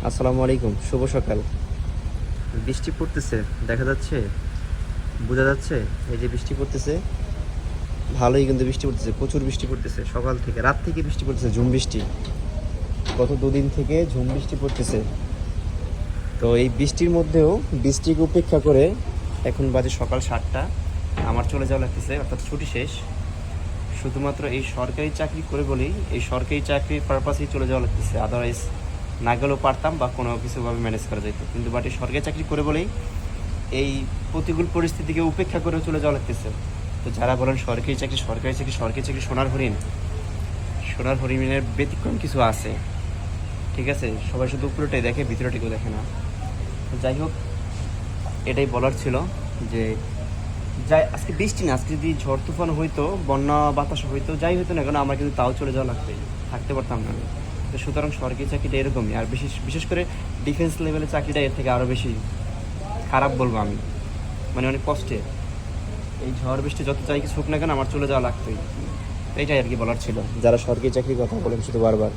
আসসালামু আলাইকুম, শুভ সকাল। বৃষ্টি পড়তেছে, দেখা যাচ্ছে, বোঝা যাচ্ছে। এই যে বৃষ্টি পড়তেছে, ভালোই কিন্তু বৃষ্টি পড়তেছে, প্রচুর বৃষ্টি পড়তেছে। সকাল থেকে, রাত থেকে বৃষ্টি পড়তেছে, ঝুম বৃষ্টি। গত দুদিন থেকে ঝুম বৃষ্টি পড়তেছে। তো এই বৃষ্টির মধ্যেও বৃষ্টিকে উপেক্ষা করে এখন বাজে সকাল 7টা, আমার চলে যাওয়া লাগতেছে, অর্থাৎ ছুটি শেষ। শুধুমাত্র এই সরকারি চাকরি করে বলেই, এই সরকারি চাকরির পারপাসেই চলে যাওয়া লাগতেছে। আদারওয়াইজ না গেলেও পারতাম বা কোনো কিছুভাবে ম্যানেজ করা যেত, কিন্তু বাট এই সরকারি চাকরি করে বলেই এই প্রতিকূল পরিস্থিতিকে উপেক্ষা করে চলে যাওয়া লাগতেছে। তো যারা বলেন সরকারি চাকরি সরকারি চাকরি সরকারি চাকরি সোনার হরিণ, সোনার হরিণের ব্যতিক্রম কিছু আছে। ঠিক আছে, সবাই শুধু উপরেটাই দেখে, ভিতরেটাকেও দেখে না। তো যাই হোক, এটাই বলার ছিল যে যাই, আজকে বৃষ্টি না, আজকে যদি ঝড় তুফান হইতো, বন্যা বাতাস হইতো, যাই হইতো না কেন, আমরা কিন্তু তাও চলে যাওয়া লাগতোই, থাকতে পারতাম না। তো সুতরাং সরকারি চাকরিটা এরকমই। আর বিশেষ বিশেষ করে ডিফেন্স লেভেলের চাকরিটা এর থেকে আরও বেশি খারাপ বলবো আমি, মানে অনেক কষ্টে। এই ঝড় বৃষ্টি যত যাই কিছু হোক না কেন, আমার চলে যাওয়া লাগতোই। তো এটাই আর কি বলার ছিল, যারা সরকারি চাকরির কথা বলেন শুধু বারবার।